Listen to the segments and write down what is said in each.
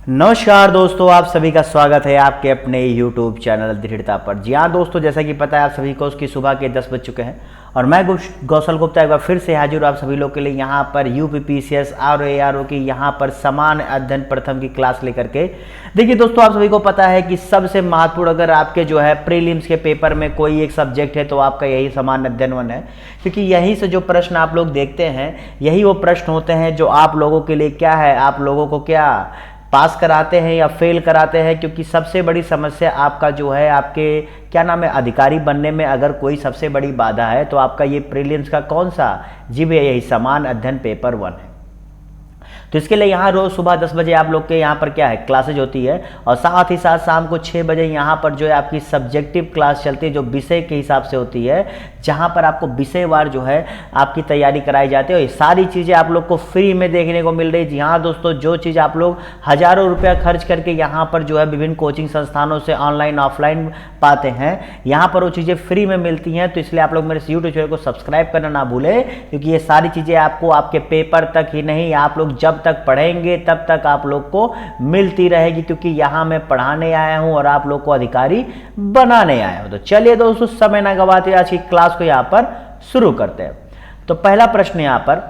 नमस्कार दोस्तों, आप सभी का स्वागत है आपके अपने YouTube चैनल दृढ़ता पर। जी हाँ दोस्तों, जैसा कि पता है आप सभी को उसकी सुबह के 10 बज चुके हैं और मैं कौशल गुप्ता एक बार फिर से हाजिर आप सभी लोग के लिए यहाँ पर UPPCS और ARO की यहाँ पर समान अध्ययन प्रथम की क्लास लेकर के। देखिए दोस्तों, आप सभी को पता है कि सबसे महत्वपूर्ण अगर आपके जो है प्रीलिम्स के पेपर में कोई एक सब्जेक्ट है तो आपका यही समान अध्ययन वन है, क्योंकि यहीं से जो प्रश्न आप लोग देखते हैं यही वो प्रश्न होते हैं जो आप लोगों के लिए क्या है, आप लोगों को क्या पास कराते हैं या फेल कराते हैं। क्योंकि सबसे बड़ी समस्या आपका जो है आपके क्या नाम है अधिकारी बनने में अगर कोई सबसे बड़ी बाधा है तो आपका ये प्रीलिम्स का कौन सा, जी भैया यही समान अध्ययन पेपर वन है। तो इसके लिए यहाँ रोज सुबह 10 बजे आप लोग के यहाँ पर क्या है क्लासेज होती है और साथ ही साथ शाम को 6 बजे यहाँ पर जो है आपकी सब्जेक्टिव क्लास चलती है जो विषय के हिसाब से होती है, जहाँ पर आपको विषयवार जो है आपकी तैयारी कराई जाती है। और ये सारी चीज़ें आप लोग को फ्री में देखने को मिल रही है। जी हाँ दोस्तों, जो चीज़ आप लोग हज़ारों रुपया खर्च करके यहाँ पर जो है विभिन्न कोचिंग संस्थानों से ऑनलाइन ऑफलाइन पाते हैं, यहाँ पर वो चीज़ें फ्री में मिलती हैं। तो इसलिए आप लोग मेरे यूट्यूब चैनल को सब्सक्राइब करना ना भूलें, क्योंकि ये सारी चीज़ें आपको आपके पेपर तक ही नहीं, आप लोग जब तक पढ़ेंगे तब तक आप लोग को मिलती रहेगी, क्योंकि यहाँ मैं पढ़ाने आया हूँ और आप लोग को अधिकारी बनाने आया हूँ। तो चलिए दोस्तों, समय ना गवाते आज की क्लास को यहाँ पर शुरू करते हैं। तो पहला प्रश्न यहाँ पर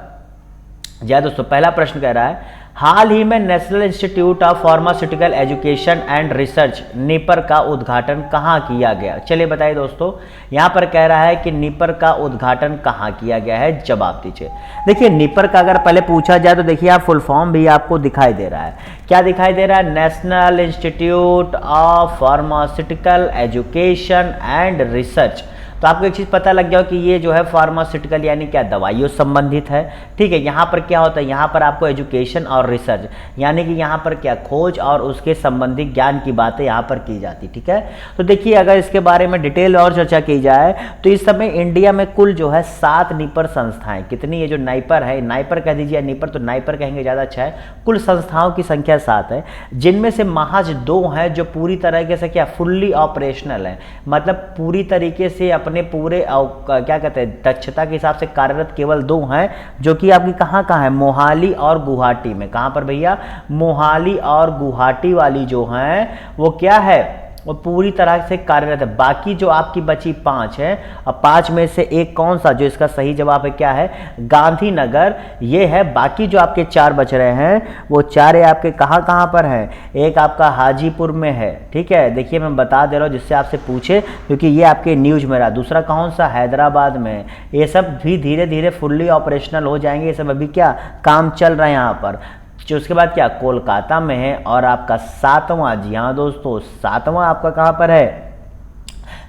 जय दोस्तों, पहला प्रश्न कह रहा है हाल ही में national institute of pharmaceutical education and research NIPER का उद्घाटन कहाँ किया गया। चलिए बताइए दोस्तों, यहाँ पर कह रहा है कि निपर का उद्घाटन कहाँ किया गया है, जवाब दीजिए। देखिए निपर का अगर पहले पूछा जाए तो देखिए आप फुल फॉर्म भी आपको दिखाई दे रहा है। क्या दिखाई दे रहा है? National institute of pharmaceutical education and research. तो आपको एक चीज़ पता लग गया कि ये जो है फार्मास्यूटिकल यानी क्या, दवाइयों संबंधित है। ठीक है, यहाँ पर क्या होता है, यहाँ पर आपको एजुकेशन और रिसर्च यानी कि यहाँ पर क्या खोज और उसके संबंधित ज्ञान की बातें यहाँ पर की जाती। ठीक है, तो देखिए अगर इसके बारे में डिटेल और चर्चा की जाए तो इस समय इंडिया में कुल जो है 7 निपर संस्थाएं, कितनी ये जो नाइपर है, नाइपर कह दीजिए निपर तो नाइपर कहेंगे ज़्यादा अच्छा है। कुल संस्थाओं की संख्या 7 है, जिनमें से महज 2 हैं जो पूरी तरीके से क्या फुल्ली ऑपरेशनल है, मतलब पूरी तरीके से अपने पूरे क्या कहते हैं दक्षता के हिसाब से कार्यरत केवल 2 हैं, जो कि आपकी कहाँ है, मोहाली और गुवाहाटी में। कहाँ पर भैया? मोहाली और गुवाहाटी वाली जो हैं वो क्या है, वो पूरी तरह से कार्यरत है। बाकी जो आपकी बची 5 है और 5 में से एक कौन सा, जो इसका सही जवाब है क्या है, गांधीनगर ये है। बाकी जो आपके 4 बच रहे हैं वो 4 आपके कहाँ पर हैं, एक आपका हाजीपुर में है। ठीक है, देखिए मैं बता दे रहा हूँ जिससे आपसे पूछे, क्योंकि ये आपके न्यूज में रहा। दूसरा कौन सा, हैदराबाद में। ये सब भी धीरे धीरे फुल्ली ऑपरेशनल हो जाएंगे, ये सब अभी क्या काम चल रहा है यहाँ पर। जो उसके बाद क्या कोलकाता में है। और आपका 7वां, जी हाँ दोस्तों 7वां आपका कहाँ पर है,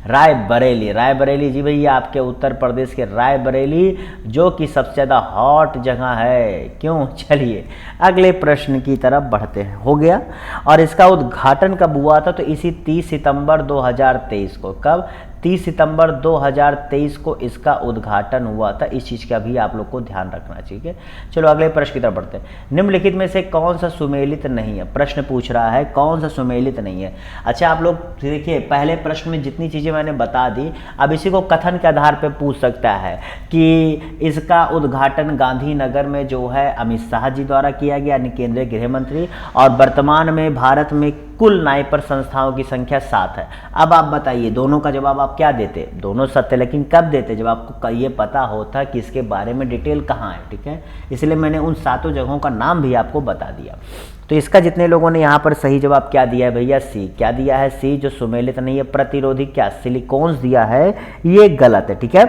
रायबरेली। रायबरेली जी भैया आपके उत्तर प्रदेश के रायबरेली, जो कि सबसे ज़्यादा हॉट जगह है। क्यों? चलिए अगले प्रश्न की तरफ बढ़ते हैं। हो गया, और इसका उद्घाटन कब हुआ था? तो इसी 30 सितंबर 2023 को। कब? 30 सितंबर 2023 को इसका उद्घाटन हुआ था। इस चीज़ का भी आप लोग को ध्यान रखना चाहिए। चलो अगले प्रश्न की तरफ बढ़ते हैं। निम्नलिखित में से कौन सा सुमेलित नहीं है? प्रश्न पूछ रहा है कौन सा सुमेलित नहीं है। अच्छा आप लोग देखिए, पहले प्रश्न में जितनी चीज़ें मैंने बता दी, अब इसी को कथन के आधार पर पूछ सकता है कि इसका उद्घाटन गांधीनगर में जो है अमित शाह जी द्वारा किया गया, यानी केंद्रीय गृह मंत्री। और वर्तमान में भारत में कुल नाइपर संस्थाओं की संख्या 7 है। अब आप बताइए दोनों का जवाब आप क्या देते? दोनों सत्य, लेकिन कब देते? जब आपको ये पता होता कि इसके बारे में डिटेल कहाँ है। ठीक है, इसलिए मैंने उन 7 जगहों का नाम भी आपको बता दिया। तो इसका जितने लोगों ने यहाँ पर सही जवाब क्या दिया है भैया, सी। क्या दिया है? सी, जो सुमेलित नहीं है, प्रतिरोधी क्या सिलिकॉन्स दिया है, ये गलत है। ठीक है,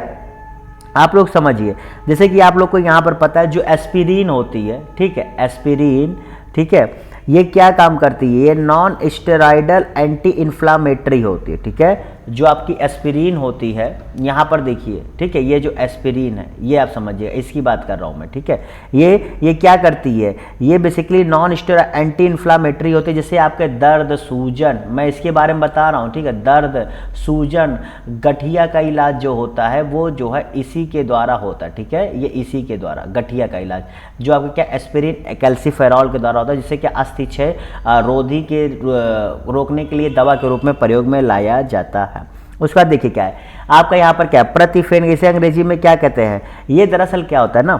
आप लोग समझिए, जैसे कि आप लोग को यहाँ पर पता है जो एस्पिरिन होती है, ठीक है, एस्पिरिन, ठीक है, ये क्या काम करती है? ये नॉन स्टेरॉइडल एंटी इन्फ्लामेटरी होती है। ठीक है, जो आपकी एस्पिरिन होती है यहाँ पर देखिए, ठीक है, ये जो एस्पिरिन है ये आप समझिए, इसकी बात कर रहा हूँ मैं। ठीक है, ये क्या करती है, ये basically non steroidal anti inflammatory होती है, जैसे आपके दर्द, सूजन, मैं इसके बारे में बता रहा हूँ। ठीक है, दर्द, सूजन, गठिया का इलाज जो होता है वो जो है इसी के द्वारा होता है। ठीक है, ये इसी के द्वारा गठिया का इलाज जो आपका क्या एस्पिरिन कैल्सीफेरॉल के द्वारा होता है, जिससे क्या अस्थिक्षय रोधी के रोकने के लिए दवा के रूप में प्रयोग में लाया जाता है। उसके बाद देखिए क्या है आपका यहाँ पर क्या प्रतिफेन, इसे अंग्रेजी में क्या कहते हैं, ये दरअसल क्या होता है ना,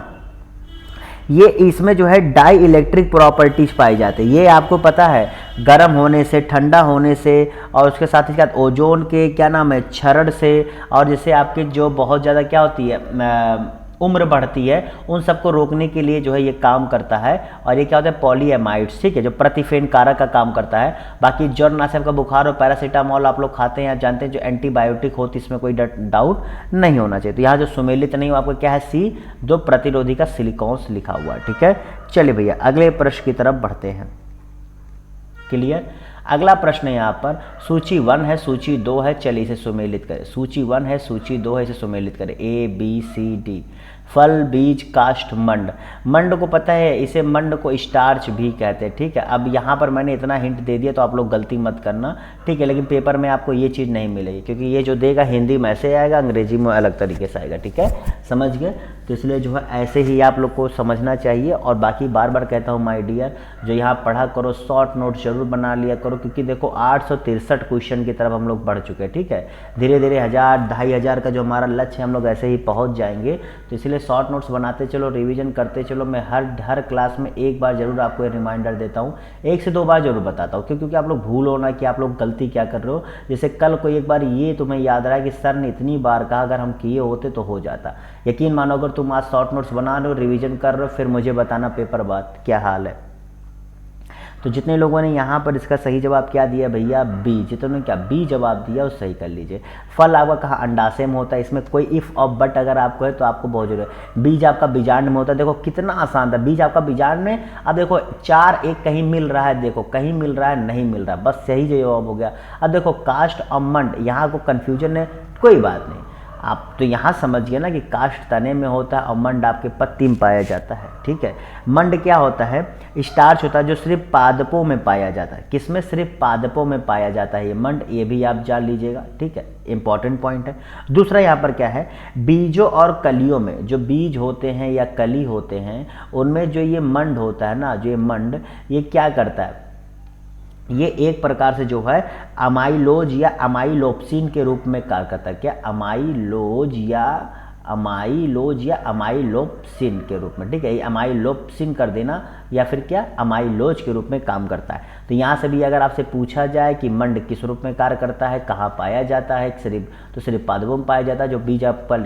ये इसमें जो है डाई इलेक्ट्रिक प्रॉपर्टीज पाई जाती है। ये आपको पता है गर्म होने से, ठंडा होने से, और उसके साथ ही साथ ओजोन के क्या नाम है क्षरण से, और जैसे आपके जो बहुत ज़्यादा क्या होती है उम्र बढ़ती है, उन सबको रोकने के लिए जो है ये काम करता है। और ये क्या होता है पॉलीएमाइड्स, ठीक है, जो प्रतिफेन कारक का काम करता है। बाकी ज्वरनाशक का बुखार और पैरासीटामोल आप लोग खाते हैं, आप जानते हैं जो एंटीबायोटिक होती है, इसमें कोई डाउट नहीं होना चाहिए। तो यहाँ जो सुमेलित नहीं हो आपको क्या है सी, जो प्रतिरोधी का सिलिकॉन्स लिखा हुआ है, ठीक है। चलिए भैया अगले प्रश्न की तरफ बढ़ते हैं। क्लियर। अगला प्रश्न है यहाँ पर सूची 1 है, सूची 2 है, चलिए इसे सुमेलित करें। सूची 1 है, सूची 2 है, इसे सुमेलित करें। A B C D. फल, बीज, काष्ठ, मंड। मंड को पता है, इसे मंड को स्टार्च भी कहते हैं, ठीक है। अब यहाँ पर मैंने इतना हिंट दे दिया तो आप लोग गलती मत करना, ठीक है, लेकिन पेपर में आपको ये चीज़ नहीं मिलेगी, क्योंकि ये जो देगा हिंदी में ऐसे आएगा, अंग्रेजी में अलग तरीके से आएगा, ठीक है, समझ गए। तो इसलिए जो है ऐसे ही आप लोग को समझना चाहिए। और बाकी बार बार कहता हूँ माय डियर, जो यहाँ पढ़ा करो शॉर्ट नोट जरूर बना लिया करो, क्योंकि देखो 863 क्वेश्चन की तरफ हम लोग बढ़ चुके हैं, ठीक है। धीरे धीरे 1000 2500 का जो हमारा लक्ष्य है हम लोग ऐसे ही पहुँच जाएंगे। तो इसलिए शॉर्ट नोट्स बनाते चलो, रिवीजन करते चलो। मैं हर क्लास में एक बार जरूर आपको ये रिमाइंडर देता हूँ, 1 से 2 बार जरूर बताता हूँ, क्योंकि आप लोग भूलो ना कि आप लोग गलती क्या कर रहे हो। जैसे कल को एक बार ये तुम्हें याद रहा है कि सर ने इतनी बार कहा, अगर हम किए होते तो हो जाता। यकीन मानो अगर तुम आज शॉर्ट नोट्स बना रहे हो, रिवीजन कर रहे हो, फिर मुझे बताना पेपर बाद क्या हाल है। तो जितने लोगों ने यहाँ पर इसका सही जवाब क्या दिया भैया, बी। जितने क्या बी जवाब दिया उस सही कर लीजिए। फल आपका कहाँ अंडाशय में होता है, इसमें कोई इफ और बट अगर आपको है तो आपको बहुत जरूरी है। बीज आपका बीजांड में होता है, देखो कितना आसान था। बीज आपका बीजांड में, अब देखो 4 1 कहीं मिल रहा है, देखो कहीं मिल रहा है, नहीं मिल रहा है, बस सही जवाब हो गया। अब देखो काष्ठ और मंड, यहाँ को कन्फ्यूजन है, कोई बात नहीं, आप तो यहाँ समझिए ना कि काष्ठ तने में होता है और मंड आपके पत्ती में पाया जाता है, ठीक है। मंड क्या होता है, स्टार्च होता है जो सिर्फ पादपों में पाया जाता है। किसमें, सिर्फ पादपों में पाया जाता है ये मंड, ये भी आप जान लीजिएगा, ठीक है, इंपॉर्टेंट पॉइंट है। दूसरा यहाँ पर क्या है, बीजों और कलियों में जो बीज होते हैं या कली होते हैं, उनमें जो ये मंड होता है ना, जो ये मंड, ये क्या करता है, ये एक प्रकार से जो है अमाइलोज या अमाइलोप्सिन के रूप में कार्य करता है। क्या, अमाइलोज या अमाइलोप्सिन के रूप में, ठीक है, ये अमाइलोप्सिन कर देना, या फिर क्या अमाइलोज के रूप में काम करता है। तो यहाँ से भी अगर आपसे पूछा जाए कि मंड किस रूप में कार्य करता है, कहाँ पाया जाता है, सिर्फ पादपों में पाया जाता है। जो बीज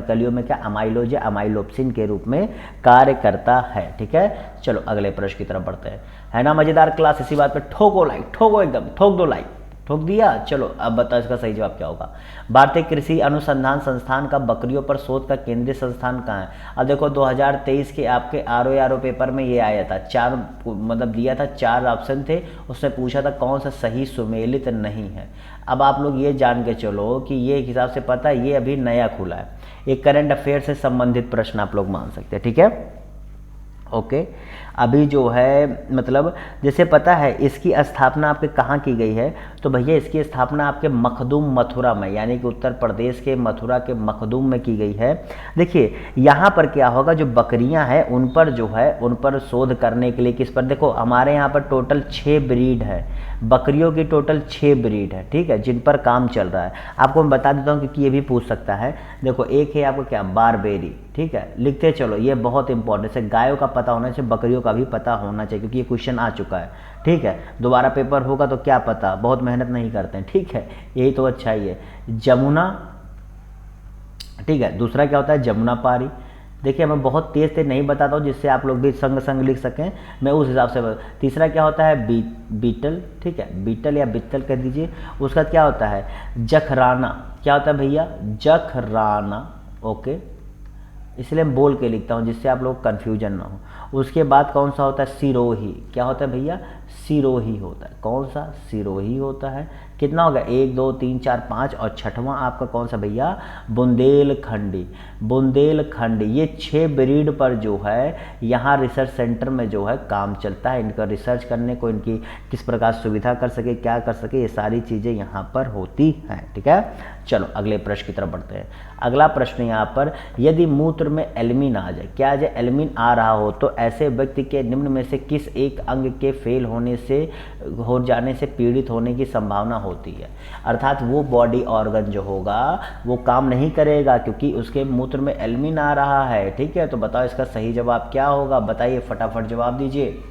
कलियों में क्या अमाइलोज या अमाइलोप्सिन के रूप में कार्य करता है, ठीक है। चलो अगले प्रश्न की तरफ बढ़ते हैं। है ना मजेदार क्लास, इसी बात पे ठोको लाइक, ठोको एकदम, ठोक दो लाइक, ठोक दिया। चलो अब बताओ इसका सही जवाब क्या होगा। भारतीय कृषि अनुसंधान संस्थान का बकरियों पर शोध का केंद्रीय संस्थान कहाँ है। अब देखो 2023 के आपके आरओ पेपर में ये आया था, 4 मतलब दिया था, 4 ऑप्शन थे, उसने पूछा था कौन सा सही सुमेलित नहीं है। अब आप लोग ये जान के चलो कि ये एक हिसाब से पता है, ये अभी नया खुला है, एक करंट अफेयर से संबंधित प्रश्न आप लोग मान सकते हैं, ठीक है, ओके। अभी जो है मतलब जैसे पता है इसकी स्थापना आपके कहाँ की गई है, तो भैया इसकी स्थापना आपके मखदूम मथुरा में, यानी कि उत्तर प्रदेश के मथुरा के मखदूम में की गई है। देखिए यहाँ पर क्या होगा, जो बकरियाँ हैं उन पर जो है, उन पर शोध करने के लिए, किस पर, देखो हमारे यहाँ पर टोटल 6 ब्रीड है, बकरियों की टोटल 6 ब्रीड है, ठीक है, जिन पर काम चल रहा है। आपको मैं बता देता हूँ क्योंकि ये भी पूछ सकता है। देखो एक है आपको क्या, बारबेरी, ठीक है, लिखते चलो, ये बहुत इंपॉर्टेंट है। गायों का पता होना चाहिए, बकरियों का भी पता होना चाहिए, क्योंकि ये क्वेश्चन आ चुका है, ठीक है। दोबारा पेपर होगा तो क्या पता, बहुत मेहनत नहीं करते हैं, ठीक है, यही तो अच्छा ही है। जमुना, ठीक है। दूसरा क्या होता है, जमुना पारी। देखिए मैं बहुत तेज नहीं बताता हूँ, जिससे आप लोग भी संग संग लिख सकें, मैं उस हिसाब से तीसरा क्या होता है, बीटल, ठीक है, बीटल या बित्तल कह दीजिए। उसका क्या होता है, जखराना। क्या होता है भैया, जखराना, ओके, इसलिए मैं बोल के लिखता हूँ जिससे आप लोग कन्फ्यूजन ना हो। उसके बाद कौन सा होता है, सिरोही। क्या होता है भैया, सिरोही होता है। कौन सा, सिरोही होता है। कितना होगा, 1 2 3 4 5, और छठवां आपका कौन सा भैया, बुंदेलखंडी। बुंदेलखंडी, ये 6 ब्रीड पर जो है यहाँ रिसर्च सेंटर में जो है काम चलता है। इनका रिसर्च करने को, इनकी किस प्रकार सुविधा कर सके, क्या कर सके, ये सारी चीज़ें यहाँ पर होती हैं, ठीक है। चलो अगले प्रश्न की तरफ बढ़ते हैं। अगला प्रश्न यहाँ पर, यदि मूत्र में एल्मीन आ जाए, क्या आ जाए, एल्मीन आ रहा हो, तो ऐसे व्यक्ति के निम्न में से किस एक अंग के फेल हो जाने से पीड़ित होने की संभावना होती है। अर्थात वो बॉडी ऑर्गन जो होगा वो काम नहीं करेगा क्योंकि उसके मूत्र में एल्मिन आ रहा है। ठीक है, तो बताओ इसका सही जवाब क्या होगा, बताइए फटाफट जवाब दीजिए।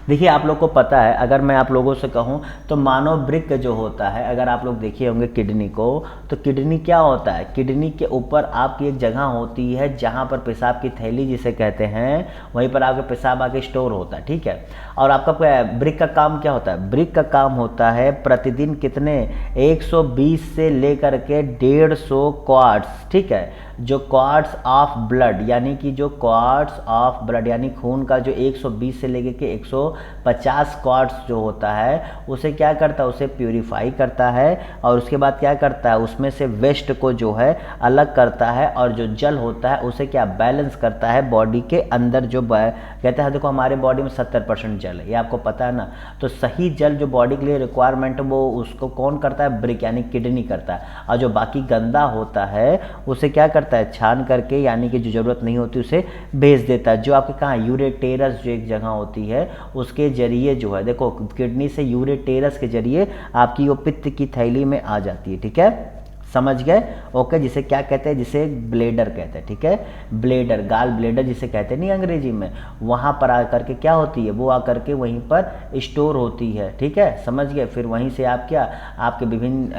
देखिए आप लोग को पता है, अगर मैं आप लोगों से कहूं तो मानव वृक्क जो होता है, अगर आप लोग देखे होंगे किडनी को, तो किडनी क्या होता है, किडनी के ऊपर आपकी एक जगह होती है जहां पर पेशाब की थैली जिसे कहते हैं, वहीं पर आपका पेशाब आके स्टोर होता है। ठीक है, और आपका वृक्क का काम क्या होता है, वृक्क का काम होता है प्रतिदिन कितने 120 से लेकर के 150 क्वार्ट्स, ठीक है, जो क्वार्ट्स ऑफ ब्लड, यानी कि जो क्वार्ट्स ऑफ ब्लड यानी खून का जो 120 से लेकर के 150 क्वार्ट्स जो होता है उसे क्या करता है, उसे प्यूरिफाई करता है और उसके बाद क्या करता है, उसमें से वेस्ट को जो है अलग करता है और जो जल होता है उसे क्या बैलेंस करता है बॉडी के अंदर। जो कहते हैं देखो हमारे बॉडी में 70% जल है, ये आपको पता है ना, तो सही जल जो बॉडी के लिए रिक्वायरमेंट वो उसको कौन करता है, ब्रिक यानी किडनी करता है, और जो बाकी गंदा होता है उसे क्या करता है, छान करके यानी कि जो जरूरत नहीं होती उसे भेज देता है। जो आपके कहाँ यूरेटेरस जो एक जगह होती है उसके जरिए जो है, देखो किडनी से यूरेटेरस के जरिए आपकी वो पित्त की थैली में आ जाती है। ठीक है, समझ गए, ओके, जिसे क्या कहते हैं, जिसे ब्लेडर कहते हैं। ठीक है, ब्लेडर, गाल ब्लेडर जिसे कहते हैं नहीं अंग्रेजी में, वहां पर आकर के क्या होती है, वो आकर के वहीं पर स्टोर होती है। ठीक है, समझ गए, फिर वहीं से आप क्या आपके विभिन्न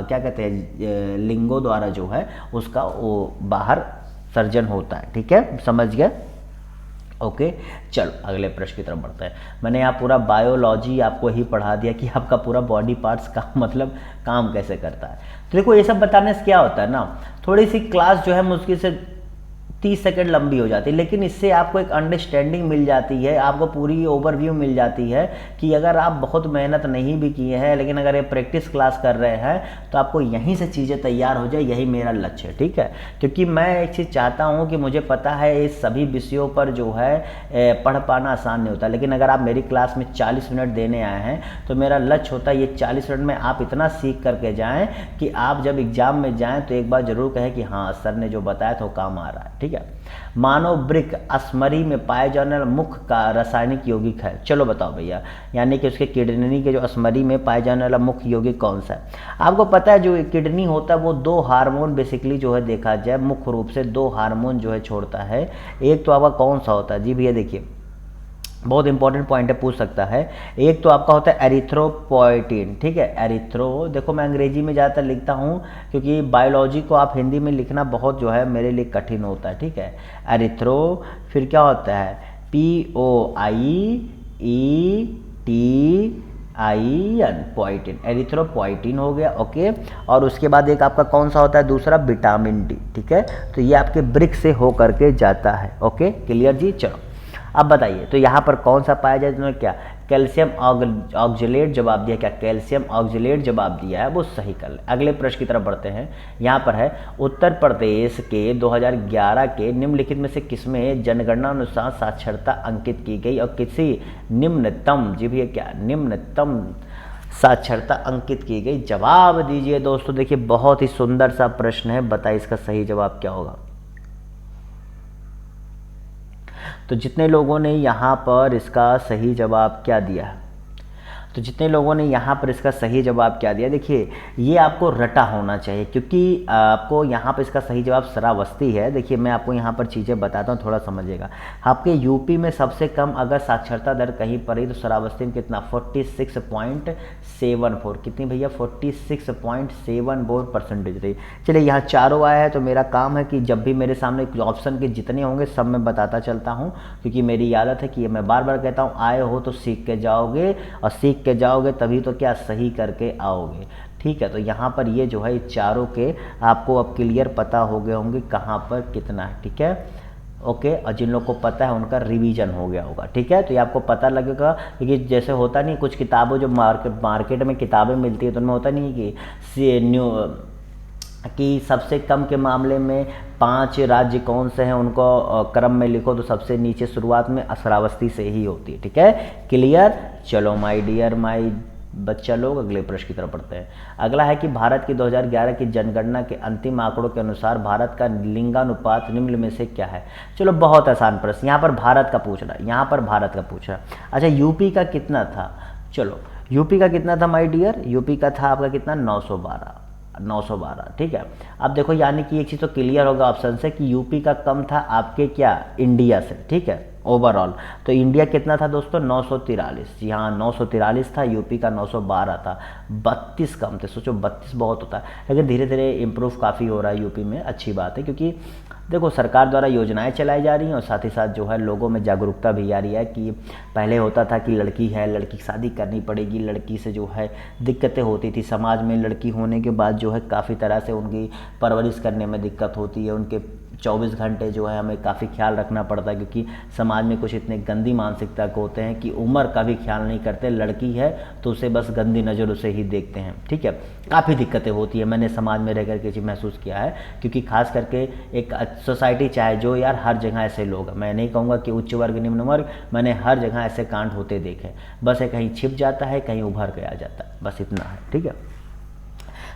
क्या कहते हैं लिंगों द्वारा जो है उसका वो बाहर सर्जन होता है। ठीक है, समझ गए, ओके। चलो अगले प्रश्न की तरफ बढ़ते हैं। मैंने यहाँ पूरा बायोलॉजी आपको ही पढ़ा दिया कि आपका पूरा बॉडी पार्ट्स का मतलब काम कैसे करता है। तो देखो ये सब बताने से क्या होता है ना, थोड़ी सी क्लास जो है मुश्किल से 30 सेकंड लंबी हो जाती है, लेकिन इससे आपको एक अंडरस्टैंडिंग मिल जाती है, आपको पूरी ओवरव्यू मिल जाती है कि अगर आप बहुत मेहनत नहीं भी किए हैं लेकिन अगर ये प्रैक्टिस क्लास कर रहे हैं तो आपको यहीं से चीज़ें तैयार हो जाए, यही मेरा लक्ष्य है। ठीक है, क्योंकि मैं एक चीज़ चाहता हूँ कि मुझे पता है इस सभी विषयों पर जो है पढ़ पाना आसान नहीं होता, लेकिन अगर आप मेरी क्लास में 40 मिनट देने आए हैं तो मेरा लक्ष्य होता है ये 40 मिनट में आप इतना सीख करके जाएँ कि आप जब एग्जाम में जाएँ तो एक बार जरूर कहें कि हाँ सर ने जो बताया था वो काम आ रहा है। ठीक है, मानव वृक्क अस्मरी में पाए जाने वाला मुख्य का रासायनिक यौगिक है। चलो बताओ भैया, यानी कि उसके किडनी के जो अस्मरी में पाए जाने वाला मुख्य यौगिक कौन सा है। आपको पता है जो किडनी होता है वो 2 हार्मोन बेसिकली जो है देखा जाए मुख्य रूप से 2 हार्मोन जो है छोड़ता है। एक तो आपका कौन सा होता है, जी भैया देखिए बहुत इंपॉर्टेंट पॉइंट है, पूछ सकता है। एक तो आपका होता है एरिथ्रोपोइटिन। ठीक है, एरिथ्रो, देखो मैं अंग्रेजी में ज़्यादातर लिखता हूँ क्योंकि बायोलॉजी को आप हिंदी में लिखना बहुत जो है मेरे लिए कठिन होता है। ठीक है, एरिथ्रो, फिर क्या होता है POIETIN, पोइटिन, एरिथ्रोपोइटिन हो गया। ओके, और उसके बाद एक आपका कौन सा होता है दूसरा, विटामिन डी। ठीक है, तो ये आपके वृक्क से हो करके जाता है। ओके, क्लियर जी। चलो अब बताइए, तो यहाँ पर कौन सा पाया जाए, तुमने क्या कैल्शियम ऑक्जेलेट जवाब दिया, क्या कैल्शियम ऑक्जेलेट जवाब दिया है, वो सही कर ले। अगले प्रश्न की तरफ बढ़ते हैं। यहाँ पर है उत्तर प्रदेश के 2011 के निम्नलिखित में से किसमें जनगणना अनुसार साक्षरता अंकित की गई और किसी निम्नतम, जी भैया क्या निम्नतम साक्षरता अंकित की गई, जवाब दीजिए दोस्तों। देखिए बहुत ही सुंदर सा प्रश्न है, बताइए इसका सही जवाब क्या होगा। तो जितने लोगों ने यहाँ पर इसका सही जवाब क्या दिया है, तो जितने लोगों ने यहाँ पर इसका सही जवाब क्या दिया, देखिए ये आपको रटा होना चाहिए क्योंकि आपको यहाँ पर इसका सही जवाब श्रावस्ती है। देखिए मैं आपको यहाँ पर चीज़ें बताता हूँ, थोड़ा समझिएगा। आपके यूपी में सबसे कम अगर साक्षरता दर कहीं पर ही तो श्रावस्ती में कितना 46.74, कितनी भैया 46.74% रही। चलिए यहाँ चारों आया है तो मेरा काम है कि जब भी मेरे सामने ऑप्शन के जितने होंगे सब मैं बताता चलता हूँ, क्योंकि मेरी आदत है कि मैं बार बार कहता हूँ आए हो तो सीख के जाओगे और सीख के जाओगे तभी तो क्या सही करके आओगे। ठीक है, तो यहाँ पर ये जो है चारों के आपको अब क्लियर पता हो गए होंगे कहाँ पर कितना है। ठीक है, ओके, और जिन लोग को पता है उनका रिवीजन हो गया होगा। ठीक है, तो ये आपको पता लगेगा क्योंकि जैसे होता नहीं कुछ किताबों जो मार्केट में किताबें मिलती है तो उनमें होता नहीं कि सबसे कम के मामले में 5 राज्य कौन से हैं उनको क्रम में लिखो, तो सबसे नीचे शुरुआत में श्रावस्ती से ही होती है। ठीक है, क्लियर। चलो माय डियर माय बच्चा लोग अगले प्रश्न की तरफ पढ़ते हैं। अगला है कि भारत की 2011 की जनगणना के अंतिम आंकड़ों के अनुसार भारत का लिंगानुपात निम्न में से क्या है। चलो बहुत आसान प्रश्न, यहाँ पर भारत का पूछ रहा है, यहाँ पर भारत का पूछ रहा है। अच्छा यूपी का कितना था, चलो यूपी का कितना था माय डियर, यूपी का था आपका कितना 912, ठीक है। अब देखो यानी कि एक चीज़ तो क्लियर होगा ऑप्शन से कि यूपी का कम था आपके क्या इंडिया से, ठीक है, ओवरऑल। तो इंडिया कितना था दोस्तों 943, यहाँ 943 था, यूपी का 912 था, 32 कम थे। सोचो 32 बहुत होता है, लेकिन धीरे धीरे इम्प्रूव काफ़ी हो रहा है यूपी में, अच्छी बात है। क्योंकि देखो सरकार द्वारा योजनाएं चलाई जा रही हैं और साथ ही साथ जो है लोगों में जागरूकता भी आ रही है कि पहले होता था कि लड़की है, लड़की की शादी करनी पड़ेगी, लड़की से जो है दिक्कतें होती थी समाज में, लड़की होने के बाद जो है काफ़ी तरह से उनकी परवरिश करने में दिक्कत होती है, उनके 24 घंटे जो है हमें काफ़ी ख्याल रखना पड़ता है, क्योंकि समाज में कुछ इतने गंदी मानसिकता के होते हैं कि उम्र का भी ख्याल नहीं करते, लड़की है तो उसे बस गंदी नज़रों से ही देखते हैं, ठीक है। काफ़ी दिक्कतें होती है, मैंने समाज में रह करके चीज़ महसूस किया है, क्योंकि खास करके एक सोसाइटी चाहे जो यार हर जगह ऐसे लोग, मैं नहीं कहूँगा कि उच्च वर्ग निम्न वर्ग, मैंने हर जगह ऐसे कांड होते देखे, बस ये कहीं छिप जाता है कहीं उभर के आ जाता है, बस इतना है, ठीक है।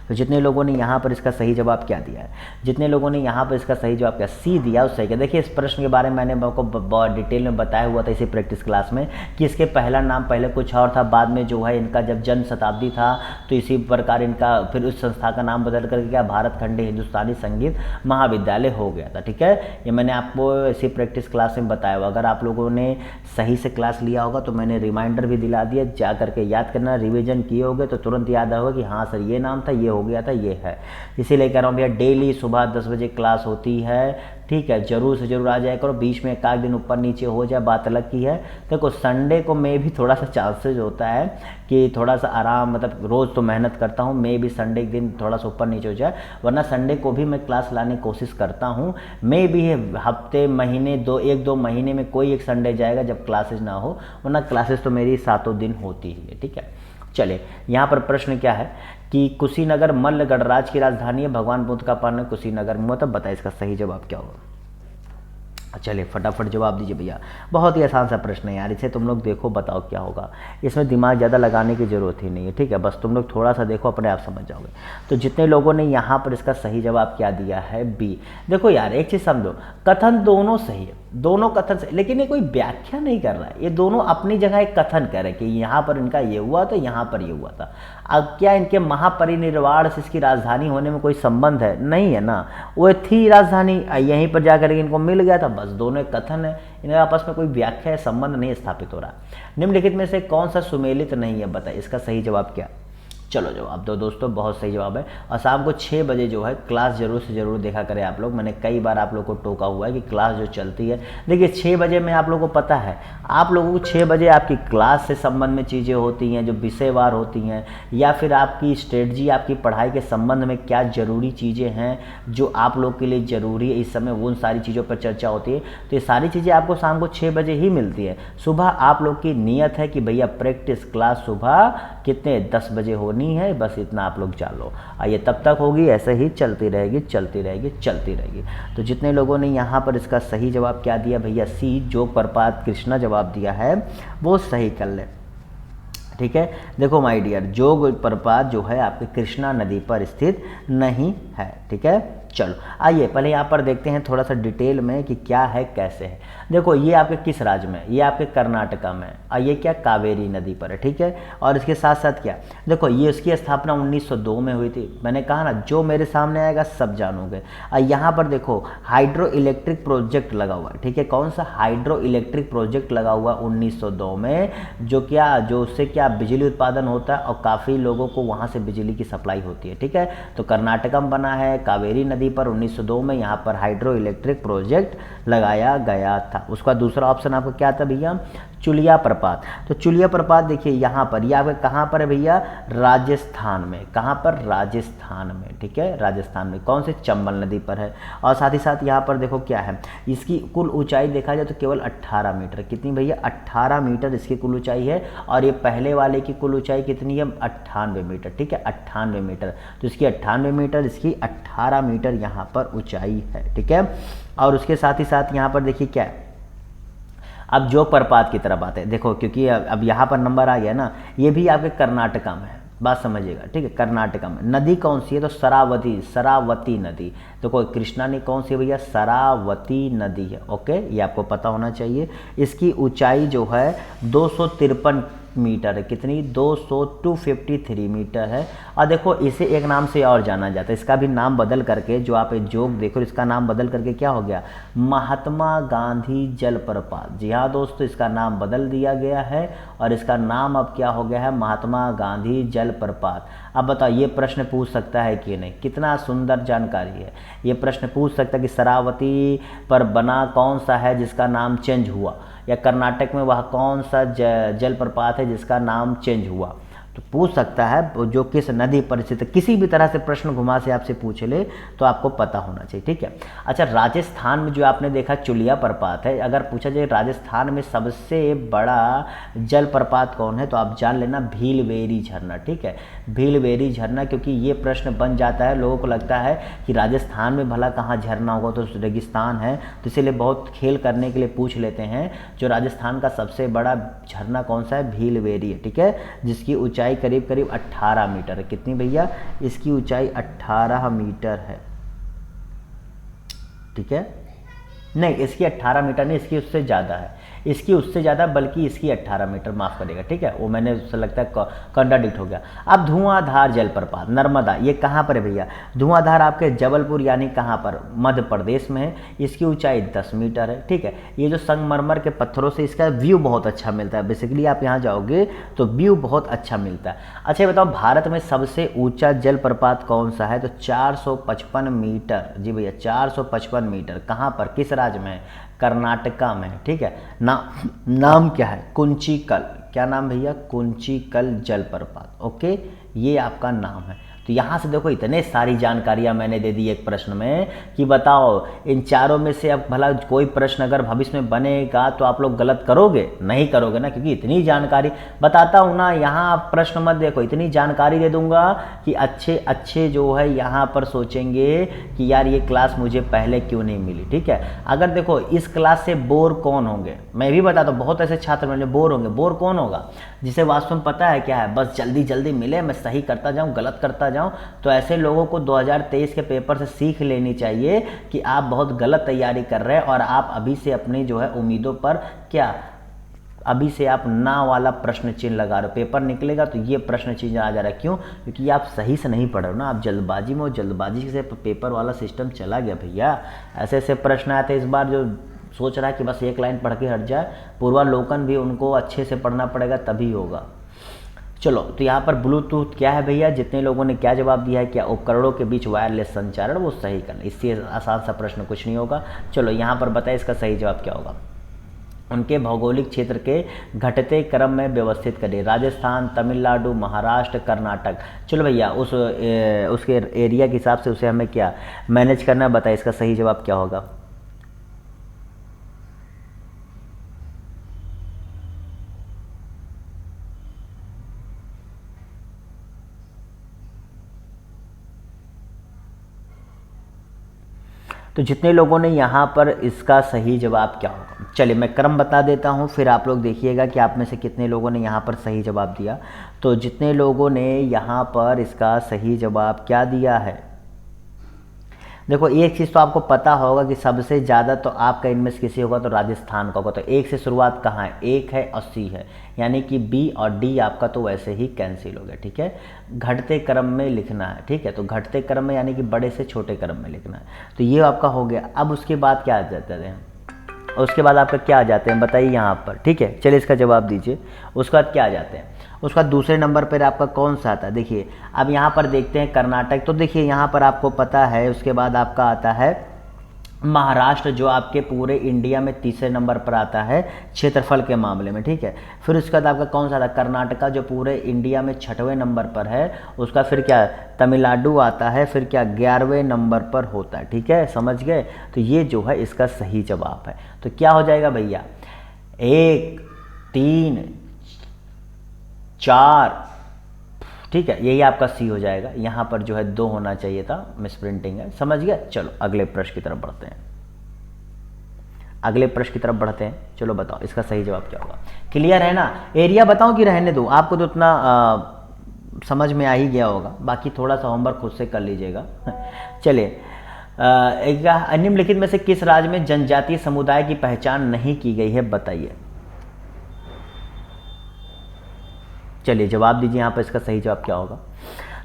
तो जितने लोगों ने यहाँ पर इसका सही जवाब क्या दिया है, जितने लोगों ने यहाँ पर इसका सही जवाब क्या सी दिया उस सही क्या। देखिए इस प्रश्न के बारे में मैंने आपको बहुत डिटेल में बताया हुआ था इसी प्रैक्टिस क्लास में कि इसके पहला नाम पहले कुछ और था, बाद में जो है इनका जब जन्म शताब्दी था तो इसी प्रकार इनका फिर उस संस्था का नाम बदल करके क्या भारत खंडीय हिंदुस्तानी संगीत महाविद्यालय हो गया था, ठीक है। ये मैंने आपको इसी प्रैक्टिस क्लास में बताया हुआ, अगर आप लोगों ने सही से क्लास लिया होगा तो मैंने रिमाइंडर भी दिला दिया, जा करके याद करना, रिविजन किए होगे तो तुरंत याद होगा कि हाँ सर ये नाम था, ये हो गया था, ये है। इसीलिए कह रहा हूँ भैया डेली सुबह 10 बजे क्लास होती है, ठीक है, जरूर से जरूर आ जाया करो, बीच में एक आध दिन ऊपर नीचे हो जाए बात अलग की है। देखो संडे को मैं भी थोड़ा सा चांसेस होता है कि थोड़ा सा आराम, मतलब रोज़ तो मेहनत करता हूँ, मैं भी संडे के दिन थोड़ा सा ऊपर नीचे हो जाए, वरना संडे को भी मैं क्लास लाने की कोशिश करता हूँ। मैं भी हफ्ते महीने एक दो महीने में कोई एक संडे जाएगा जब क्लासेज ना हो, वरना क्लासेस तो मेरी 7 दिन होती ही है, ठीक है। चले यहाँ पर प्रश्न क्या है कि कुशीनगर मल्ल गणराज्य की राजधानी है, भगवान बुद्ध का पावन कुशीनगर में, मतलब बताइए इसका सही जवाब क्या होगा। चलिए फटाफट जवाब दीजिए भैया, बहुत ही आसान सा प्रश्न है यार, इसे तुम लोग देखो बताओ क्या होगा, इसमें दिमाग ज़्यादा लगाने की ज़रूरत ही नहीं है, ठीक है, बस तुम लोग थोड़ा सा देखो अपने आप समझ जाओगे। तो जितने लोगों ने यहाँ पर इसका सही जवाब क्या दिया है बी। देखो यार एक चीज़ समझो, कथन दोनों सही है, दोनों कथन सही, लेकिन ये कोई व्याख्या नहीं कर रहा है, ये दोनों अपनी जगह एक कथन कर रहे हैं कि यहाँ पर इनका ये हुआ था, यहाँ पर ये हुआ था। अब क्या इनके महापरिनिर्वाण से इसकी राजधानी होने में कोई संबंध है? नहीं है ना, वो थी राजधानी, यहीं पर जाकर इनको मिल गया था, बस दोनों एक कथन है, इनके आपस में कोई व्याख्या या संबंध नहीं स्थापित हो रहा। निम्नलिखित में से कौन सा सुमेलित नहीं है, बताइए इसका सही जवाब क्या। चलो जवाब दो दोस्तों, बहुत सही जवाब है। और शाम को 6 बजे जो है क्लास जरूर से जरूर देखा करें आप लोग, मैंने कई बार आप लोग को टोका हुआ है कि क्लास जो चलती है, देखिए 6 बजे में आप लोगों को पता है, आप लोगों को 6 बजे आपकी क्लास से संबंध में चीज़ें होती हैं जो विषयवार होती हैं, या फिर आपकी स्ट्रेटजी, आपकी पढ़ाई के संबंध में क्या ज़रूरी चीज़ें हैं जो आप लोग के लिए ज़रूरी है इस समय, उन सारी चीज़ों पर चर्चा होती है। तो ये सारी चीज़ें आपको शाम को 6 बजे ही मिलती है। सुबह आप लोग की नियत है कि भैया प्रैक्टिस क्लास सुबह कितने 10 बजे होनी है, बस इतना आप लोग जान लो। आइए तब तक होगी, ऐसे ही चलती रहेगी चलती रहेगी चलती रहेगी। तो जितने लोगों ने यहाँ पर इसका सही जवाब क्या दिया भैया सी, जोग प्रपात कृष्णा जवाब दिया है, वो सही कर ले, ठीक है। देखो माय डियर, जोग प्रपात जो है आपके कृष्णा नदी पर स्थित नहीं है, ठीक है। चलो आइए पहले यहाँ पर देखते हैं थोड़ा सा डिटेल में कि क्या है कैसे है। देखो ये आपके किस राज्य में, ये आपके कर्नाटका में, और ये क्या कावेरी नदी पर है, ठीक है। और इसके साथ साथ क्या, देखो ये उसकी स्थापना 1902 में हुई थी, मैंने कहा ना जो मेरे सामने आएगा सब जानोगे। और यहाँ पर देखो हाइड्रो इलेक्ट्रिक प्रोजेक्ट लगा हुआ है, ठीक है। कौन सा हाइड्रो इलेक्ट्रिक प्रोजेक्ट लगा हुआ 1902 में, जो उससे क्या बिजली उत्पादन होता है और काफ़ी लोगों को वहाँ से बिजली की सप्लाई होती है, ठीक है। तो कर्नाटका में बना है, कावेरी नदी पर 1902 में यहाँ पर हाइड्रो इलेक्ट्रिक प्रोजेक्ट लगाया गया था। उसका दूसरा ऑप्शन आपको क्या था भैया, चुलिया प्रपात। तो चुलिया प्रपात देखिए यहाँ पर, ये आपके कहाँ पर है भैया, राजस्थान में। कहाँ पर, राजस्थान में, ठीक है, राजस्थान में। कौन से, चंबल नदी पर है। और साथ ही साथ यहाँ पर देखो क्या है, इसकी कुल ऊंचाई देखा जाए तो केवल 18 मीटर, कितनी भैया, 18 मीटर इसकी कुल ऊंचाई है। और ये पहले वाले की कुल ऊंचाई कितनी है, 98 मीटर, ठीक है, 98 मीटर। तो इसकी 98 मीटर, इसकी 18 मीटर यहाँ पर ऊंचाई है, ठीक है। और उसके साथ ही साथ यहाँ पर देखिए क्या है, अब जोग प्रपात की तरफ आते हैं, देखो क्योंकि अब यहाँ पर नंबर आ गया ना, ये भी आपके कर्नाटका में है, बात समझिएगा, ठीक है। कर्नाटका में नदी कौन सी है, तो शरावती, शरावती नदी। तो कोई कृष्णा नहीं, कौन सी है भैया, शरावती नदी है। ओके, ये आपको पता होना चाहिए। इसकी ऊंचाई जो है 253 मीटर है, कितनी, 253 मीटर है। और देखो इसे एक नाम से और जाना जाता है, इसका भी नाम बदल करके, जो आप जोग देखो इसका नाम बदल करके क्या हो गया, महात्मा गांधी जलप्रपात। जी हाँ दोस्तों, इसका नाम बदल दिया गया है और इसका नाम अब क्या हो गया है, महात्मा गांधी जलप्रपात। अब बताओ ये प्रश्न पूछ सकता है कि नहीं, कितना सुंदर जानकारी है। ये प्रश्न पूछ सकता है कि शरावती पर बना कौन सा है जिसका नाम चेंज हुआ, या कर्नाटक में वह कौन सा जलप्रपात है जिसका नाम चेंज हुआ। तो पूछ सकता है, जो किस नदी पर स्थित, किसी भी तरह से प्रश्न घुमा से आपसे पूछ ले तो आपको पता होना चाहिए, ठीक है। अच्छा, राजस्थान में जो आपने देखा चुलिया प्रपात है, अगर पूछा जाए राजस्थान में सबसे बड़ा जलप्रपात कौन है, तो आप जान लेना भीलवेरी झरना, ठीक है, भीलवेरी झरना। क्योंकि ये प्रश्न बन जाता है, लोगों को लगता है कि राजस्थान में भला कहाँ झरना होगा, तो रेगिस्तान है, तो इसीलिए बहुत खेल करने के लिए पूछ लेते हैं। जो राजस्थान का सबसे बड़ा झरना कौन सा है, भीलवेरी है, ठीक है, जिसकी ऊंचाई करीब करीब 18 मीटर है। कितनी भैया, इसकी ऊंचाई 18 मीटर है, ठीक है। नहीं, इसकी 18 मीटर नहीं, इसकी उससे ज़्यादा है, इसकी उससे ज़्यादा, बल्कि इसकी 18 मीटर, माफ़ करेगा, ठीक है, वो मैंने उससे लगता है कंट्राडिक्ट हो गया। अब धुआंधार जलप्रपात नर्मदा, ये कहाँ पर है भैया, धुआंधार आपके जबलपुर यानी कहाँ पर, मध्य प्रदेश में है। इसकी ऊंचाई 10 मीटर है, ठीक है। ये जो संगमरमर के पत्थरों से इसका व्यू बहुत अच्छा मिलता है, बेसिकली आप यहाँ जाओगे तो व्यू बहुत अच्छा मिलता है। अच्छा ये बताओ, भारत में सबसे ऊँचा जलप्रपात कौन सा है, तो 455 मीटर, जी भैया 455 मीटर। कहाँ पर, किस राज्य में, कर्नाटका में, ठीक है। नाम क्या है, कुंचिकल, क्या नाम भैया, कुंचिकल जलप्रपात। ओके, ये आपका नाम है। तो यहाँ से देखो इतने सारी जानकारियाँ मैंने दे दी एक प्रश्न में कि बताओ इन चारों में से अब भला कोई प्रश्न अगर भविष्य में बनेगा तो आप लोग गलत करोगे, नहीं करोगे ना, क्योंकि इतनी जानकारी बताता हूँ ना। यहाँ आप प्रश्न मत देखो, इतनी जानकारी दे दूंगा कि अच्छे अच्छे जो है यहाँ पर सोचेंगे कि यार ये क्लास मुझे पहले क्यों नहीं मिली, ठीक है। अगर देखो इस क्लास से बोर कौन होंगे, मैं भी बताता हूँ, बहुत ऐसे छात्र मेरे बोर होंगे। बोर कौन होगा, जिसे वास्तव में पता है क्या है, बस जल्दी जल्दी मिले, मैं सही करता जाऊँ, गलत करता जाऊँ। तो ऐसे लोगों को 2023 के पेपर से सीख लेनी चाहिए कि आप बहुत गलत तैयारी कर रहे हैं और आप अभी से अपनी जो है उम्मीदों पर क्या, अभी से आप ना वाला प्रश्न चिन्ह लगा रहे हो। पेपर निकलेगा तो ये प्रश्न चिन्ह आ जा रहा है, क्यों, क्योंकि आप सही से नहीं पढ़ रहे हो ना, आप जल्दबाजी में हो, जल्दबाजी से पेपर वाला सिस्टम चला गया भैया। ऐसे ऐसे प्रश्न आए थे इस बार, जो सोच रहा है कि बस एक लाइन पढ़ के हट जाए, पूर्वालोकन भी उनको अच्छे से पढ़ना पड़ेगा तभी होगा। चलो, तो यहाँ पर ब्लूटूथ क्या है भैया, जितने लोगों ने क्या जवाब दिया है, क्या उपकरणों के बीच वायरलेस संचारण, वो सही करना, इससे आसान सा प्रश्न कुछ नहीं होगा। चलो यहाँ पर बताए इसका सही जवाब क्या होगा, उनके भौगोलिक क्षेत्र के घटते क्रम में व्यवस्थित करें, राजस्थान, तमिलनाडु, महाराष्ट्र, कर्नाटक। चलो भैया उसके एरिया के हिसाब से उसे हमें क्या मैनेज करना, बताए इसका सही जवाब क्या होगा। तो जितने लोगों ने यहाँ पर इसका सही जवाब क्या होगा, चलिए मैं क्रम बता देता हूँ, फिर आप लोग देखिएगा कि आप में से कितने लोगों ने यहाँ पर सही जवाब दिया। तो जितने लोगों ने यहाँ पर इसका सही जवाब क्या दिया है, देखो एक चीज़ तो आपको पता होगा कि सबसे ज़्यादा तो आपका इनमें से किसी होगा तो राजस्थान का होगा। तो एक से शुरुआत कहाँ है, एक है और सी है, यानी कि बी और डी आपका तो वैसे ही कैंसिल हो गया, ठीक है। घटते क्रम में लिखना है, ठीक है, तो घटते क्रम में यानी कि बड़े से छोटे क्रम में लिखना है, तो ये आपका हो गया। अब उसके बाद क्या आ जाते हैं, उसके बाद आपका क्या आ जाते हैं बताइए यहाँ पर, ठीक है, चलिए इसका जवाब दीजिए। उसके बाद क्या आ जाते हैं, उसका दूसरे नंबर पर आपका कौन सा आता है, देखिए अब यहाँ पर देखते हैं कर्नाटक। तो देखिए यहाँ पर आपको पता है, उसके बाद आपका आता है महाराष्ट्र, जो आपके पूरे इंडिया में तीसरे नंबर पर आता है क्षेत्रफल के मामले में, ठीक है। फिर उसके बाद आपका कौन सा आता है, कर्नाटका, जो पूरे इंडिया में 6वें नंबर पर है। उसका फिर क्या तमिलनाडु आता है, फिर क्या 11वें नंबर पर होता है, ठीक है, समझ गए। तो ये जो है इसका सही जवाब है। तो क्या हो जाएगा भैया, 1 3 4, ठीक है, यही आपका सी हो जाएगा। यहाँ पर जो है 2 होना चाहिए था, मिस प्रिंटिंग है, समझ गया। चलो अगले प्रश्न की तरफ बढ़ते हैं। अगले प्रश्न की तरफ बढ़ते हैं। चलो बताओ इसका सही जवाब क्या होगा। क्लियर है ना? एरिया बताऊं कि रहने दूं? आपको तो उतना समझ में आ ही गया होगा, बाकी थोड़ा सा होमवर्क खुद से कर लीजिएगा। चलिए, निम्नलिखित में से किस राज्य में जनजातीय समुदाय की पहचान नहीं की गई है, बताइए। चलिए जवाब दीजिए यहाँ पर इसका सही जवाब क्या होगा।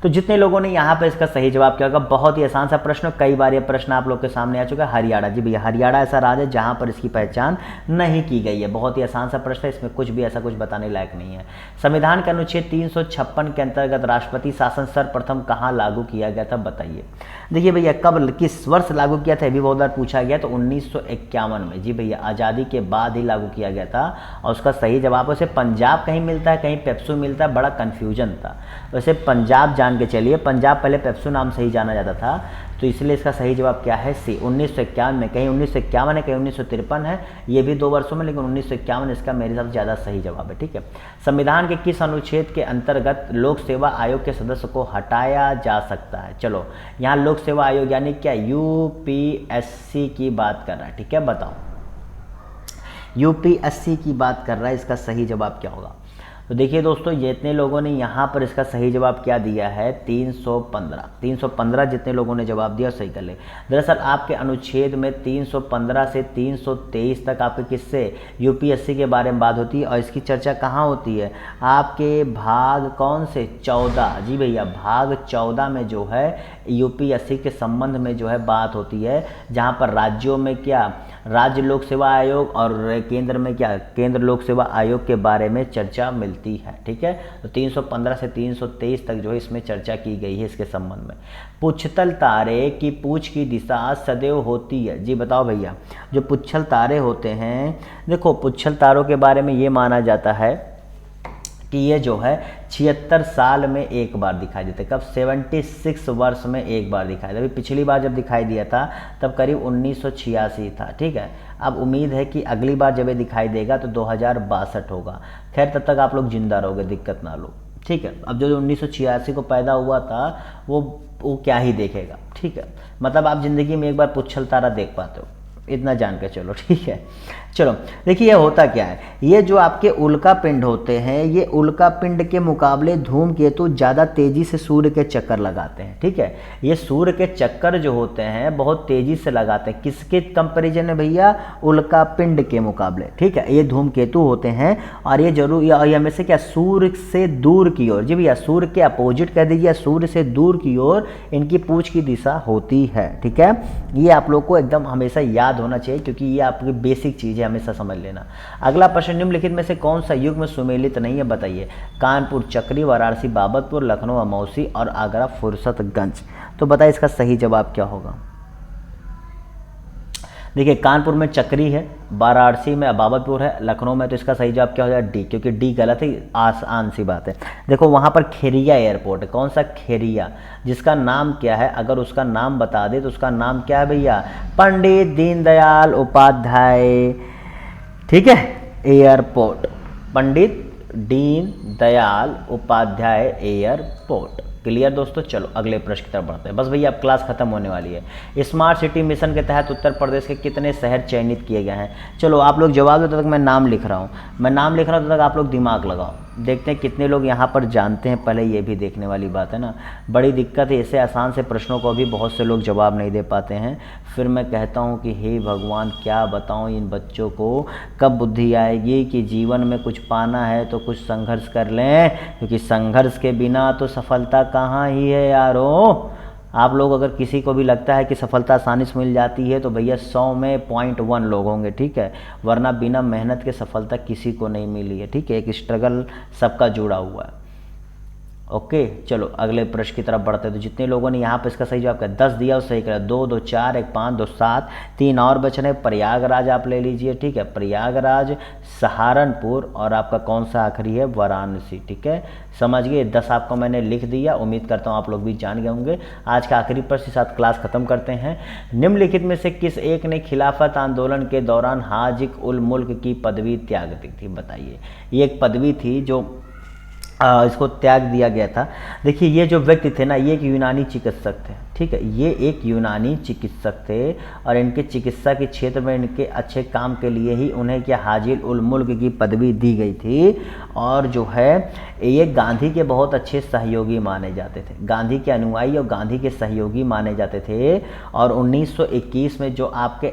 तो जितने लोगों ने यहाँ पर इसका सही जवाब क्या होगा, बहुत ही आसान सा प्रश्न, कई बार ये प्रश्न आप लोग के सामने आ चुका है। हरियाणा, जी भैया हरियाणा ऐसा राज्य है जहाँ पर इसकी पहचान नहीं की गई है। बहुत ही आसान सा प्रश्न है, इसमें कुछ भी ऐसा कुछ बताने लायक नहीं है। संविधान के अनुच्छेद 356 के अंतर्गत राष्ट्रपति शासन सर्वप्रथम कहाँ लागू किया गया था, बताइए। देखिए भैया कब, किस वर्ष लागू किया था, ये भी बहुत बार पूछा गया। तो 1951 में, जी भैया आज़ादी के बाद ही लागू किया गया था। और उसका सही जवाब वैसे पंजाब कहीं मिलता है, कहीं पेप्सू मिलता है, बड़ा कन्फ्यूजन था। वैसे पंजाब जान के चलिए, पंजाब पहले पेप्सू नाम से ही जाना जाता था, तो इसलिए इसका सही जवाब क्या है, सी 1951 में। कहीं 1951 है, कहीं 1953 है, ये भी 2 वर्षों में, लेकिन 1951 इसका मेरे हिसाब से ज़्यादा सही जवाब है। ठीक है, संविधान के किस अनुच्छेद के अंतर्गत लोक सेवा आयोग के सदस्य को हटाया जा सकता है? चलो यहाँ लोक सेवा आयोग यानी क्या, यूपीएससी की बात कर रहा है। ठीक है, बताओ यूपीएससी की बात कर रहा है, इसका सही जवाब क्या होगा। तो देखिए दोस्तों, जितने लोगों ने यहाँ पर इसका सही जवाब क्या दिया है, 315 जितने लोगों ने जवाब दिया सही कर ले। दरअसल आपके अनुच्छेद में 315 से 323 तक आपके किससे, यूपीएससी के बारे में बात होती है। और इसकी चर्चा कहाँ होती है, आपके भाग कौन से, 14, जी भैया भाग 14 में जो है यूपीएससी के संबंध में जो है बात होती है, जहाँ पर राज्यों में क्या, राज्य लोक सेवा आयोग और केंद्र में क्या, केंद्र लोक सेवा आयोग के बारे में चर्चा मिलती है। ठीक है, तो 315 से 323 तक जो है इसमें चर्चा की गई है इसके संबंध में। पुच्छतल तारे की पूछ की दिशा सदैव होती है, जी बताओ भैया। जो पुच्छल तारे होते हैं, देखो पुच्छल तारों के बारे में ये माना जाता है कि ये जो है 76 साल में एक बार दिखाई देते। कब, 76 वर्ष में एक बार दिखाई देता। अभी पिछली बार जब दिखाई दिया था तब करीब 1986 था। ठीक है, अब उम्मीद है कि अगली बार जब ये दिखाई देगा तो 2062 होगा। खैर तब तक आप लोग जिंदा रहोगे, दिक्कत ना लो। ठीक है, अब जो 1986 को पैदा हुआ था वो क्या ही देखेगा। ठीक है, मतलब आप ज़िंदगी में एक बार पुच्छल तारा देख पाते हो, इतना जान के चलो। ठीक है, चलो देखिए ये होता क्या है, ये जो आपके उल्का पिंड होते हैं, ये उल्का पिंड के मुकाबले धूमकेतु ज़्यादा तेज़ी से सूर्य के चक्कर लगाते हैं। ठीक है, ये सूर्य के चक्कर जो होते हैं बहुत तेज़ी से लगाते हैं। किसके कंपैरिजन है भैया, उल्का पिंड के मुकाबले। ठीक है, ये धूमकेतु होते हैं और ये जरूर ये हमें से क्या, सूर्य से दूर की ओर, जी भैया सूर्य के अपोजिट कह दीजिए, सूर्य से दूर की ओर इनकी पूछ की दिशा होती है। ठीक है, ये आप लोग को एकदम हमेशा याद होना चाहिए, क्योंकि ये आपकी बेसिक चीज़ है, हमेशा समझ लेना। अगला प्रश्न, निम्नलिखित में से कौन सा युग में सुमेलित नहीं है, बताइए। कानपुर चक्री, वाराणसी बाबतपुर, लखनऊ अमौसी और आगरा फुर्सतगंज। तो बताइए इसका सही जवाब क्या होगा। देखिए कानपुर में चक्री है, वाराणसी में बाबतपुर है, लखनऊ में, तो इसका सही जवाब क्या हो जाएगा, डी, क्योंकि डी गलत है, आसान सी बात है। देखो वहाँ पर खेरिया एयरपोर्ट है। कौन सा, खेरिया, जिसका नाम क्या है, अगर उसका नाम बता दे तो उसका नाम क्या है भैया, पंडित दीनदयाल उपाध्याय। ठीक है, airport, Pandit Deendayal Upadhyay airport. Clear दोस्तों, चलो अगले प्रश्न की तरफ बढ़ते हैं। बस भैया अब क्लास खत्म होने वाली है। स्मार्ट सिटी मिशन के तहत उत्तर प्रदेश के कितने शहर चयनित किए गए हैं? चलो आप लोग जवाब दो, तब तक मैं नाम लिख रहा हूँ, तब तक आप लोग दिमाग लगाओ, देखते हैं कितने लोग यहाँ पर जानते हैं। पहले ये भी देखने वाली बात है ना, बड़ी दिक्कत है, ऐसे आसान से प्रश्नों को भी बहुत से लोग जवाब नहीं दे पाते हैं। फिर मैं कहता हूँ कि हे भगवान क्या बताऊँ इन बच्चों को, कब बुद्धि आएगी कि जीवन में कुछ पाना है तो कुछ संघर्ष कर लें, क्योंकि संघर्ष के बिना तो सफलता कहाँ ही है यारों। आप लोग अगर किसी को भी लगता है कि सफलता आसानी से मिल जाती है तो भैया 100 में 0.1 लोग होंगे। ठीक है, वरना बिना मेहनत के सफलता किसी को नहीं मिली है। ठीक है, एक स्ट्रगल सबका जुड़ा हुआ है। ओके, चलो अगले प्रश्न की तरफ बढ़ते हैं। तो जितने लोगों ने यहाँ पर इसका सही जवाब किया, 10 दिया, सही करा, 2 2 4 1 5 2 7, 3 और बच रहे। प्रयागराज आप ले लीजिए। ठीक है, प्रयागराज, सहारनपुर और आपका कौन सा आखिरी है, वाराणसी। ठीक है, समझ गए, 10 आपको मैंने लिख दिया, उम्मीद करता हूँ आप लोग भी जान गए होंगे। आज का आखिरी प्रश्न के साथ क्लास खत्म करते हैं। निम्नलिखित में से किस एक ने खिलाफत आंदोलन के दौरान हाजिक उल मुल्क की पदवी त्याग दी थी, बताइए। ये एक पदवी थी जो इसको त्याग दिया गया था। देखिए ये जो व्यक्ति थे ना, ये एक यूनानी चिकित्सक थे, ठीक है, ये एक यूनानी चिकित्सक थे और इनके चिकित्सा के क्षेत्र में इनके अच्छे काम के लिए ही उन्हें क्या हाजिर उल मुल्क की पदवी दी गई थी। और जो है ये गांधी के बहुत अच्छे सहयोगी माने जाते थे, गांधी के अनुयायी और गांधी के सहयोगी माने जाते थे। और 1921 में जो आपके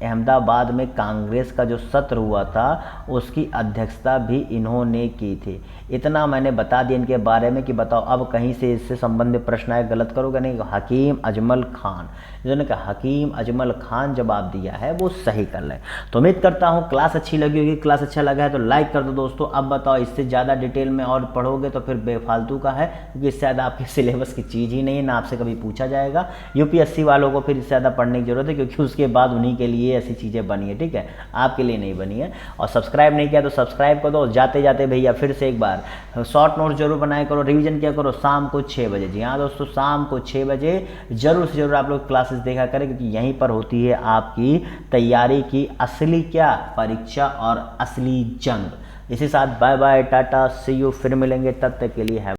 अहमदाबाद में कांग्रेस का जो सत्र हुआ था उसकी अध्यक्षता भी इन्होंने की थी। इतना मैंने बता दिया इनके बारे में कि बताओ अब कहीं से इससे संबंधित प्रश्न आए, गलत करोगे नहीं। हकीम अजमल खान, जिन्होंने कहा हकीम अजमल खान जवाब दिया है वो सही कर लें। तो उम्मीद करता हूँ क्लास अच्छी लगी होगी। क्लास अच्छा लगा है तो लाइक कर दो दोस्तों। अब बताओ इससे ज़्यादा डिटेल में और पढ़ोगे तो फिर बेफालतू का है, क्योंकि इससे ज़्यादा आपके सिलेबस की चीज़ ही नहीं है, ना आपसे कभी पूछा जाएगा। यूपीएससी वालों को फिर इससे ज़्यादा पढ़ने की जरूरत है, क्योंकि उसके बाद उन्हीं के लिए ऐसी चीज़ें बनी है, ठीक है, आपके लिए नहीं बनी है। और सब्सक्राइब नहीं किया तो सब्सक्राइब कर दो। जाते जाते भैया फिर से एक बार शॉर्ट नोट जरूर बनाया करो, रिवीजन किया करो शाम को 6 बजे। जी हाँ दोस्तों, शाम को 6 बजे जरूर से जरूर आप लोग क्लासेस देखा करें, क्योंकि यहीं पर होती है आपकी तैयारी की असली क्या परीक्षा और असली जंग। इसी साथ बाय बाय, टाटा, सी यू, फिर मिलेंगे, तब तक के लिए है।